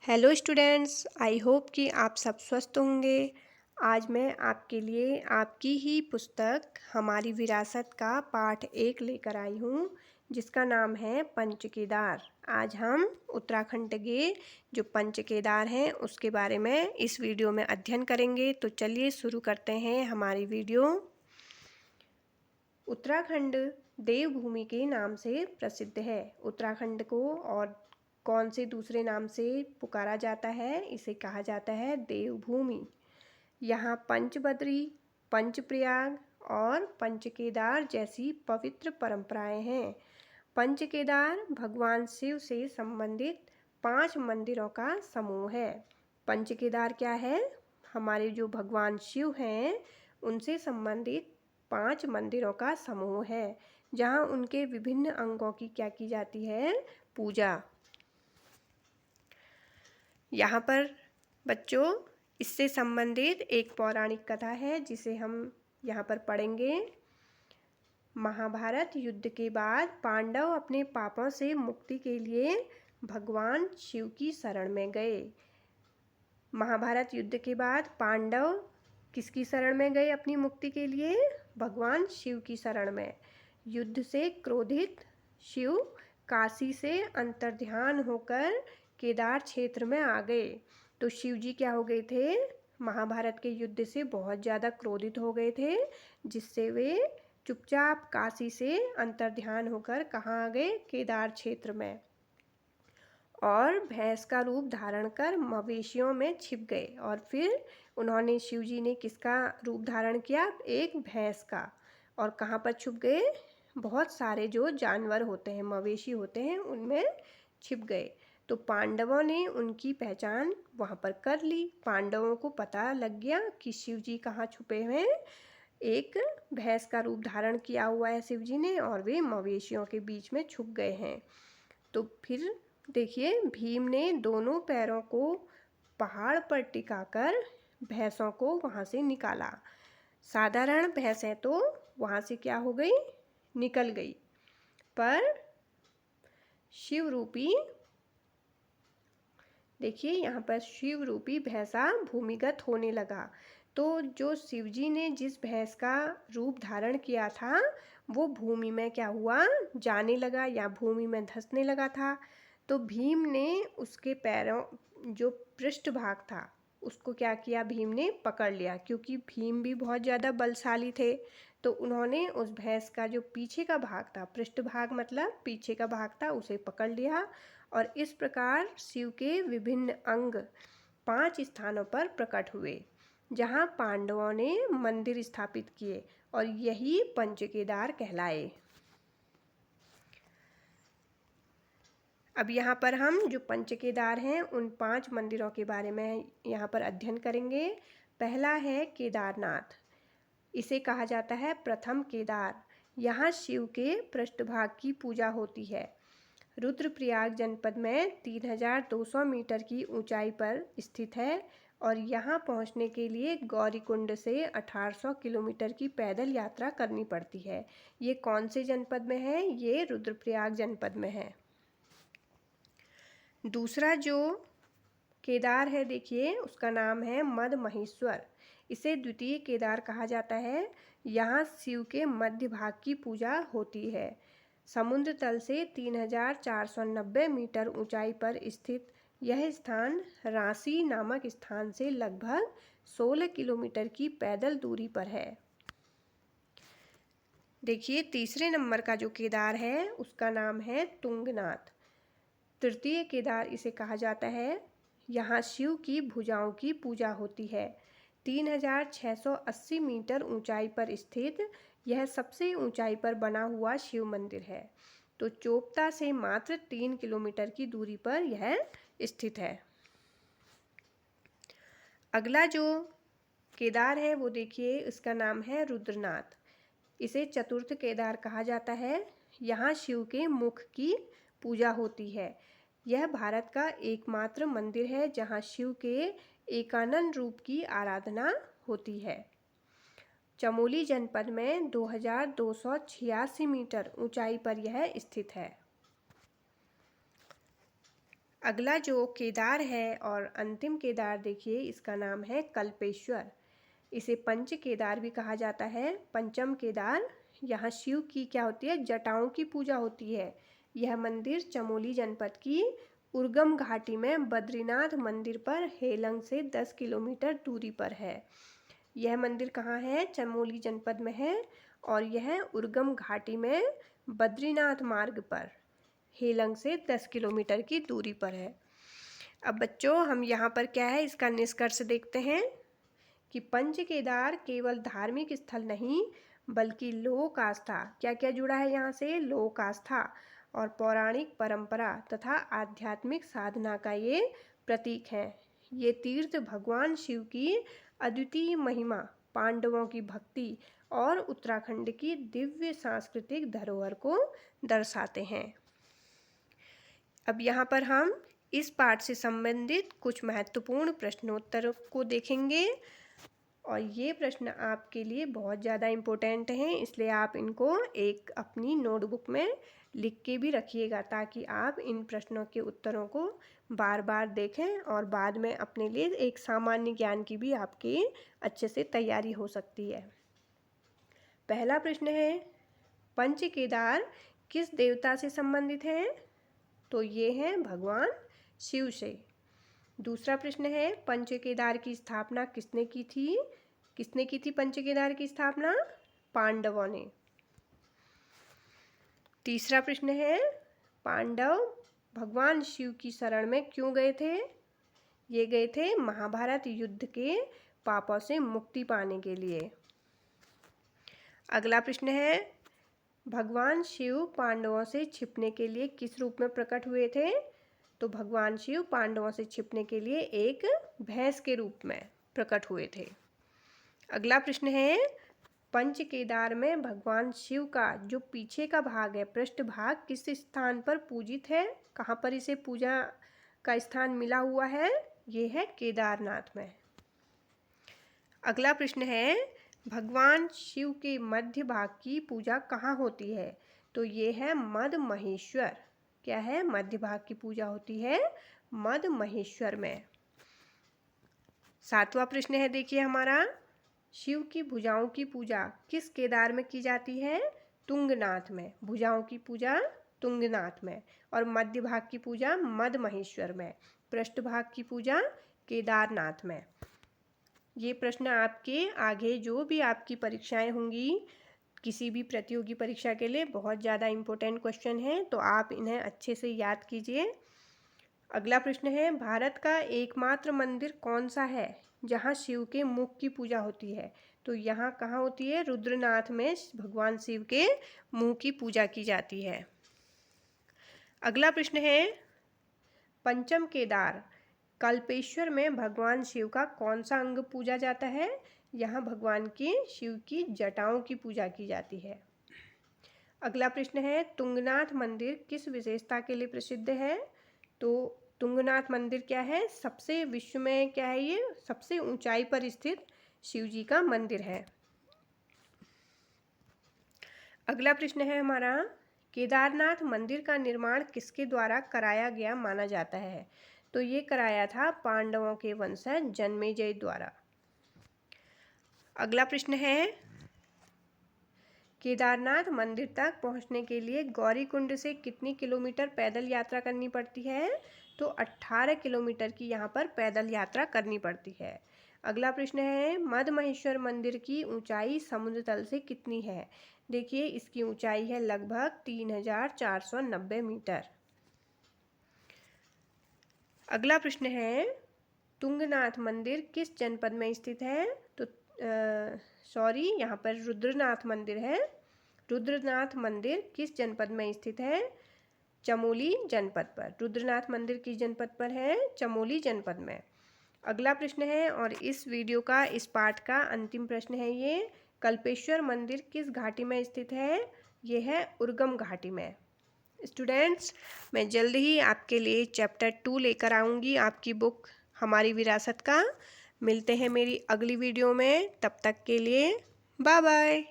Hello students, I hope कि आप सब स्वस्थ होंगे। आज मैं आपके लिए आपकी ही पुस्तक हमारी विरासत का पाठ 1 लेकर आई हूँ, जिसका नाम है पंच केदार। आज हम उत्तराखंड के जो पंच केदार हैं उसके बारे में इस वीडियो में अध्ययन करेंगे। तो चलिए शुरू करते हैं हमारी वीडियो। उत्तराखंड देवभूमि के नाम से प्रसिद्ध है। उत्तराखंड को और कौन से दूसरे नाम से पुकारा जाता है? इसे कहा जाता है देवभूमि। यहाँ पंचबद्री, पंचप्रयाग और पंचकेदार जैसी पवित्र परंपराएं हैं। पंचकेदार भगवान शिव से संबंधित 5 मंदिरों का समूह है। पंचकेदार क्या है? हमारे जो भगवान शिव हैं उनसे संबंधित 5 मंदिरों का समूह है, जहाँ उनके विभिन्न अंगों की क्या की जाती है? पूजा। यहाँ पर बच्चों इससे संबंधित एक पौराणिक कथा है जिसे हम यहाँ पर पढ़ेंगे। महाभारत युद्ध के बाद पांडव अपने पापों से मुक्ति के लिए भगवान शिव की शरण में गए। महाभारत युद्ध के बाद पांडव किसकी शरण में गए अपनी मुक्ति के लिए? भगवान शिव की शरण में। युद्ध से क्रोधित शिव काशी से अंतर्ध्यान होकर केदार क्षेत्र में आ गए। तो शिव जी क्या हो गए थे? महाभारत के युद्ध से बहुत ज़्यादा क्रोधित हो गए थे, जिससे वे चुपचाप काशी से अंतर्ध्यान होकर कहाँ आ गए? केदार क्षेत्र में। और भैंस का रूप धारण कर मवेशियों में छिप गए। और फिर उन्होंने, शिव जी ने किसका रूप धारण किया? एक भैंस का। और कहाँ पर छुप गए? बहुत सारे जो जानवर होते हैं, मवेशी होते हैं, उनमें छिप गए। तो पांडवों ने उनकी पहचान वहाँ पर कर ली। पांडवों को पता लग गया कि शिव जी कहाँ छुपे हुए हैं। एक भैंस का रूप धारण किया हुआ है शिव जी ने, और वे मवेशियों के बीच में छुप गए हैं। तो फिर देखिए, भीम ने दोनों पैरों को पहाड़ पर टिकाकर भैंसों को वहाँ से निकाला। साधारण भैंसें तो वहाँ से क्या हो गई? निकल गई। पर शिव रूपी, देखिए यहाँ पर शिव रूपी भैंसा भूमिगत होने लगा। तो जो शिवजी ने जिस भैंस का रूप धारण किया था वो भूमि में क्या हुआ? जाने लगा या भूमि में धंसने लगा था। तो भीम ने उसके पैरों, जो पृष्ठभाग था, उसको क्या किया? भीम ने पकड़ लिया, क्योंकि भीम भी बहुत ज़्यादा बलशाली थे। तो उन्होंने उस भैंस का जो पीछे का भाग था, पृष्ठभाग मतलब पीछे का भाग था, उसे पकड़ लिया। और इस प्रकार शिव के विभिन्न अंग 5 स्थानों पर प्रकट हुए, जहाँ पांडवों ने मंदिर स्थापित किए, और यही पंचकेदार कहलाए। अब यहाँ पर हम जो पंचकेदार हैं उन 5 मंदिरों के बारे में यहाँ पर अध्ययन करेंगे। पहला है केदारनाथ। इसे कहा जाता है प्रथम केदार। यहाँ शिव के पृष्ठभाग की पूजा होती है। रुद्रप्रयाग जनपद में 3200 मीटर की ऊंचाई पर स्थित है, और यहाँ पहुँचने के लिए गौरीकुंड से 1800 किलोमीटर की पैदल यात्रा करनी पड़ती है। ये कौन से जनपद में है? ये रुद्रप्रयाग जनपद में है। दूसरा जो केदार है, देखिए उसका नाम है मद महेश्वर। इसे द्वितीय केदार कहा जाता है। यहाँ शिव के मध्य भाग की पूजा होती है। समुद्र तल से 3490 मीटर ऊंचाई पर स्थित यह स्थान रांसी नामक स्थान से लगभग 16 किलोमीटर की पैदल दूरी पर है। देखिए तीसरे नंबर का जो केदार है उसका नाम है तुंगनाथ। तृतीय केदार इसे कहा जाता है। यहाँ शिव की भुजाओं की पूजा होती है। 3680 मीटर ऊंचाई पर स्थित यह सबसे ऊंचाई पर बना हुआ शिव मंदिर है। तो चोपता से मात्र 3 किलोमीटर की दूरी पर यह स्थित है। अगला जो केदार है वो देखिए, इसका नाम है रुद्रनाथ। इसे चतुर्थ केदार कहा जाता है। यहाँ शिव के मुख की पूजा होती है। यह भारत का एकमात्र मंदिर है जहाँ शिव के एकानन रूप की आराधना होती है। चमोली जनपद में 2286 मीटर ऊंचाई पर यह स्थित है। अगला जो केदार है और अंतिम केदार देखिए, इसका नाम है कल्पेश्वर। इसे पंच केदार भी कहा जाता है। पंचम केदार, यहाँ शिव की क्या होती है, जटाओं की पूजा होती है। यह मंदिर चमोली जनपद की उर्गम घाटी में बद्रीनाथ मंदिर पर हेलंग से 10 किलोमीटर दूरी पर है। यह मंदिर कहाँ है, चमोली जनपद में है और यह उर्गम घाटी में बद्रीनाथ मार्ग पर हेलंग से 10 किलोमीटर की दूरी पर है। अब बच्चों, हम यहाँ पर क्या है, इसका निष्कर्ष देखते हैं कि पंच केदार केवल धार्मिक स्थल नहीं बल्कि लोक आस्था, क्या क्या जुड़ा है यहाँ से, लोक आस्था और पौराणिक परंपरा तथा आध्यात्मिक साधना का ये प्रतीक है। ये तीर्थ भगवान शिव की अद्वितीय महिमा, पांडवों की भक्ति और उत्तराखंड की दिव्य सांस्कृतिक धरोहर को दर्शाते हैं। अब यहाँ पर हम इस पाठ से संबंधित कुछ महत्वपूर्ण प्रश्नोत्तर को देखेंगे और ये प्रश्न आपके लिए बहुत ज़्यादा इम्पोर्टेंट हैं, इसलिए आप इनको एक अपनी नोटबुक में लिख के भी रखिएगा ताकि आप इन प्रश्नों के उत्तरों को बार बार देखें और बाद में अपने लिए एक सामान्य ज्ञान की भी आपकी अच्छे से तैयारी हो सकती है। पहला प्रश्न है, पंच केदार किस देवता से संबंधित है? तो ये हैं भगवान शिव से। दूसरा प्रश्न है, पंच केदार की स्थापना किसने की थी? किसने की थी पंच केदार की स्थापना? पांडवों ने। तीसरा प्रश्न है, पांडव भगवान शिव की शरण में क्यों गए थे? ये गए थे महाभारत युद्ध के पापों से मुक्ति पाने के लिए। अगला प्रश्न है, भगवान शिव पांडवों से छिपने के लिए किस रूप में प्रकट हुए थे? तो भगवान शिव पांडवों से छिपने के लिए एक भैंस के रूप में प्रकट हुए थे। अगला प्रश्न है, पंच केदार में भगवान शिव का जो पीछे का भाग है, पृष्ठभाग, किस स्थान पर पूजित है? कहाँ पर इसे पूजा का स्थान मिला हुआ है? ये है केदारनाथ में। अगला प्रश्न है, भगवान शिव के मध्य भाग की पूजा कहाँ होती है? तो ये है मद महेश्वर। क्या है? मध्य भाग की पूजा होती है मद महेश्वर में। सातवां प्रश्न है देखिए हमारा, शिव की भुजाओं की पूजा किस केदार में की जाती है? तुंगनाथ में। भुजाओं की पूजा तुंगनाथ में और मध्य भाग की पूजा मद महेश्वर में, पृष्ठ भाग की पूजा केदारनाथ में। ये प्रश्न आपके आगे जो भी आपकी परीक्षाएं होंगी, किसी भी प्रतियोगी परीक्षा के लिए बहुत ज़्यादा इम्पोर्टेंट क्वेश्चन हैं, तो आप इन्हें अच्छे से याद कीजिए। अगला प्रश्न है, भारत का एकमात्र मंदिर कौन सा है जहाँ शिव के मुख की पूजा होती है? तो यहाँ कहाँ होती है? रुद्रनाथ में भगवान शिव के मुंह की पूजा की जाती है। अगला प्रश्न है, पंचम केदार कल्पेश्वर में भगवान शिव का कौन सा अंग पूजा जाता है? यहाँ भगवान के शिव की जटाओं की पूजा की जाती है। अगला प्रश्न है, तुंगनाथ मंदिर किस विशेषता के लिए प्रसिद्ध है? तो तुंगनाथ मंदिर क्या है? सबसे विश्व में क्या है? ये सबसे ऊंचाई पर स्थित शिव जी का मंदिर है। अगला प्रश्न है हमारा, केदारनाथ मंदिर का निर्माण किसके द्वारा कराया गया माना जाता है? तो ये कराया था पांडवों के वंशज जन्मेजय द्वारा। अगला प्रश्न है, केदारनाथ मंदिर तक पहुंचने के लिए गौरीकुंड से कितनी किलोमीटर पैदल यात्रा करनी पड़ती है? तो 18 किलोमीटर की यहाँ पर पैदल यात्रा करनी पड़ती है। अगला प्रश्न है, मद महेश्वर मंदिर की ऊंचाई समुद्र तल से कितनी है? देखिए, इसकी ऊंचाई है लगभग 3490 मीटर। अगला प्रश्न है, तुंगनाथ मंदिर किस जनपद में स्थित है? तो यहाँ पर रुद्रनाथ मंदिर है। रुद्रनाथ मंदिर किस जनपद में स्थित है? चमोली जनपद पर। रुद्रनाथ मंदिर किस जनपद पर है? चमोली जनपद में। अगला प्रश्न है, और इस वीडियो का, इस पाठ का अंतिम प्रश्न है ये, कल्पेश्वर मंदिर किस घाटी में स्थित है? ये है उर्गम घाटी में। स्टूडेंट्स, मैं जल्द ही आपके लिए चैप्टर 2 लेकर आऊँगी, आपकी बुक हमारी विरासत का। मिलते हैं मेरी अगली वीडियो में, तब तक के लिए बाय बाय।